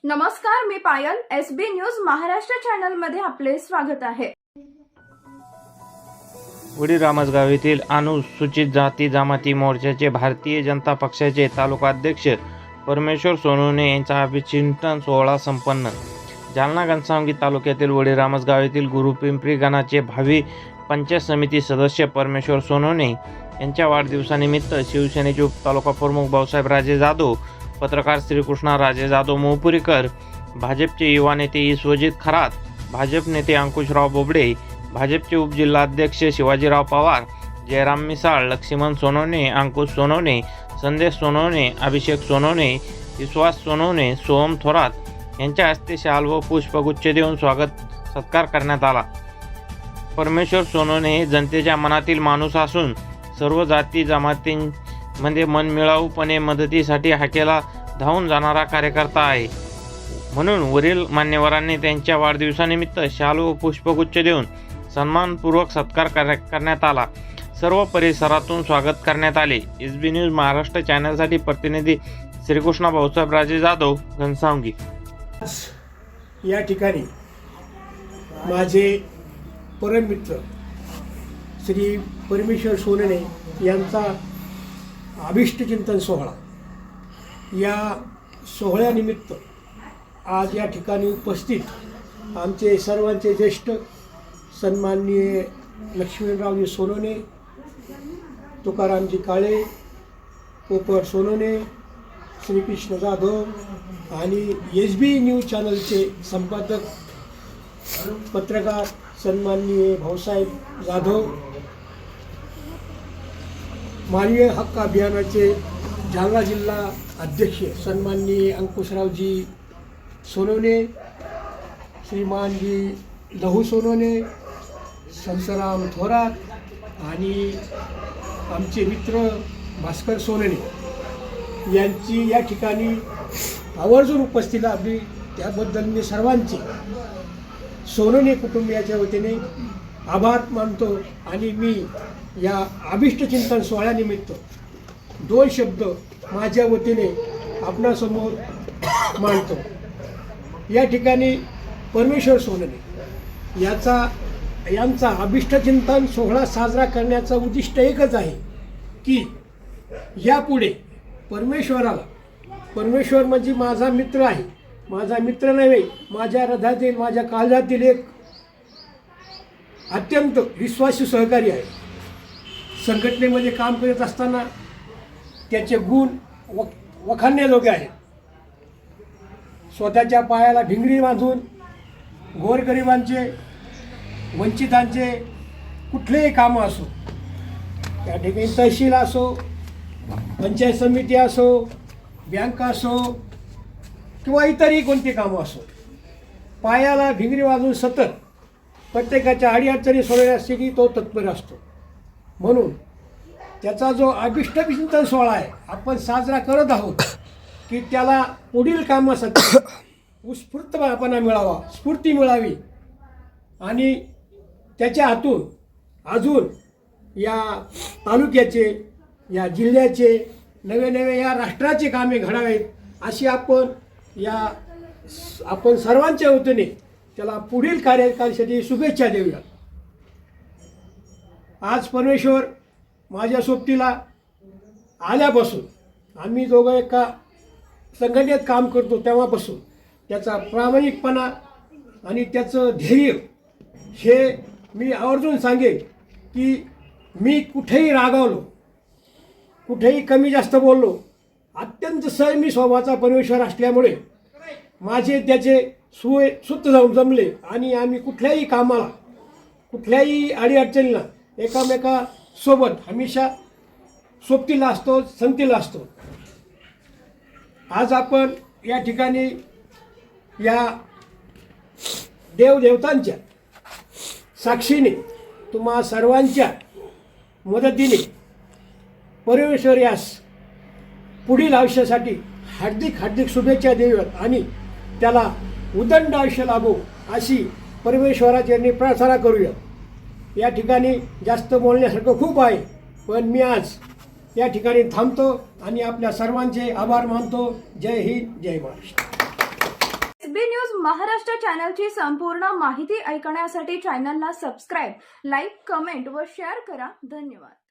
नमस्कार, मी पायल. SB news Maharashtra channel मध्ये आपले स्वागत आहे. वडी रामसगाव येथील अनुसूचित जाती जमाती मोर्चाचे भारतीय जनता पक्षाचे तालुका अध्यक्ष परमेश्वर सोनवणे यांचा अभिचिंतन सोहळा संपन्न. जालना घनसावंगी तालुक्यातील वडी रामसगाव येथील गुरुपिंपरी गणाचे भावी पंचायत समिती सदस्य परमेश्वर सोनवणे यांच्या वाढदिवसानिमित्त शिवसेनेचे उपतालुका प्रमुख भाऊसाहेब राजे जाधव, पत्रकार श्रीकृष्णा राजे जाधव मोहपुरीकर, भाजपचे युवा नेते ईश्वजित खरात, भाजप नेते अंकुशराव बोबडे, भाजपचे उपजिल्हाध्यक्ष शिवाजीराव पवार, जयराम मिसाळ, लक्ष्मण सोनवणे, अंकुश सोनवणे, संदेश सोनवणे, अभिषेक सोनवणे, विश्वास सोनवणे, सोहम थोरात यांच्या हस्ते शाल व पुष्पगुच्छ देऊन सत्कार करण्यात आला. परमेश्वर सोनवणे हे जनतेच्या मनातील माणूस असून सर्व जाती जमातींमध्ये मनमिळाऊपणे मदतीसाठी हाकेला धावून जाणारा कार्यकर्ता आहे. म्हणून वरील मान्यवरांनी त्यांच्या वाढदिवसानिमित्त शाल व पुष्पगुच्छ देऊन सन्मानपूर्वक सत्कार करण्यात आला. सर्व परिसरातून स्वागत करण्यात आले. SB न्यूज महाराष्ट्र चॅनलसाठी प्रतिनिधी श्रीकृष्णा भाऊसाहेब राजे जाधव, घनसावंगी. या ठिकाणी माझे परममित्र श्री परमेश्वर सोनवणे यांचा अभिष्टचिंतन सोहळा, या सोहळ्यानिमित्त आज या ठिकाणी उपस्थित आमचे सर्वांचे ज्येष्ठ सन्माननीय लक्ष्मणरावजी सोनवणे, तुकारामजी काळे, पोपट सोनवणे, श्रीकृष्ण जाधव आणि SB न्यूज चॅनलचे संपादक पत्रकार सन्माननीय भाऊसाहेब जाधव, मानवीय हक्क अभियानाचे जालना जिल्हा अध्यक्ष सन्माननीय अंकुशरावजी सोनवणे, श्रीमानजी लहू सोनवणे, संसराम थोरात आणि आमचे मित्र भास्कर सोनवणे यांची या ठिकाणी आवर्जून उपस्थिती लाभली. त्याबद्दल मी सर्वांचे सोनवणे कुटुंबियाच्या वतीने आभार मानतो आणि मी या अभिष्टचिंतन सोहळ्यानिमित्त 2 शब्द माझ्या वतीने आपणासमोर मांडतो. या ठिकाणी परमेश्वर सोनवणे यांचा अभिष्टचिंतन सोहळा साजरा करण्याचं उद्दिष्ट एकच आहे की यापुढे परमेश्वर म्हणजे माझा मित्र आहे, माझा मित्र नव्हे, माझ्या हृदयातील, माझ्या काळजातील एक अत्यंत विश्वासू सहकारी आहे. संघटनेमध्ये काम करत असताना त्याचे गुण वखाणण्याजोगे आहेत. स्वतःच्या पायाला भिंगरी बांधून गोरगरिबांचे, वंचितांचे कुठलेही कामं असो, त्या ठिकाणी तहसील असो, पंचायत समिती असो, बँक असो किंवा इतरही कोणती कामं असो, पायाला भिंगरी वाजवून सतत प्रत्येकाच्या अडीअडचणी सोडवण्यासाठी तो तत्पर असतो. म्हणून त्याचा जो अभिष्टचिंतन सोहळा आहे आपण साजरा करत आहोत की त्याला पुढील कामासाठी उत्स्फूर्तपणा मिळावा, स्फूर्ती मिळावी आणि त्याच्या हातून अजून या तालुक्याचे, या जिल्ह्याचे, नवे या राष्ट्राचे कामे घडावेत अशी आपण सर्वांच्या वतीने त्याला पुढील कार्यकाळासाठी शुभेच्छा देऊया. आज परमेश्वर माझ्या सोबतीला आल्यापासून, आम्ही दोघं एका संघटनेत काम करतो तेव्हापासून त्याचा प्रामाणिकपणा आणि त्याचं ध्येय हे मी आवर्जून सांगेन की मी कुठेही रागावलो, कुठेही कमी जास्त बोललो, अत्यंत संयमी स्वभावाचा परमेश्वर असल्यामुळे माझे त्याचे सुत जाऊन जमले आणि आम्ही कुठल्याही कामाला, कुठल्याही अडीअडचणीला एकामेकासोबत हमेशा सोबतीला असतो, संगतीला असतो. आज आपण या ठिकाणी या देवदेवतांच्या साक्षीने तुम्हा सर्वांच्या मदतीने परमेश्वर यास पुढील आयुष्यासाठी हार्दिक शुभेच्छा देऊयात आणि त्याला उदंड आयुष्य लाभो अशी परमेश्वराचरणी प्रार्थना करूया. या ठिकाणी जास्त बोलण्यासारखं खूप आहे, पण मी आज या ठिकाणी थांबतो आणि आपल्या सर्वांचे आभार मानतो. जय हिंद, जय महाराष्ट्र. SB न्यूज महाराष्ट्र चॅनलची संपूर्ण माहिती ऐकण्यासाठी चॅनलला सबस्क्राईब, लाईक, कमेंट व शेअर करा. धन्यवाद.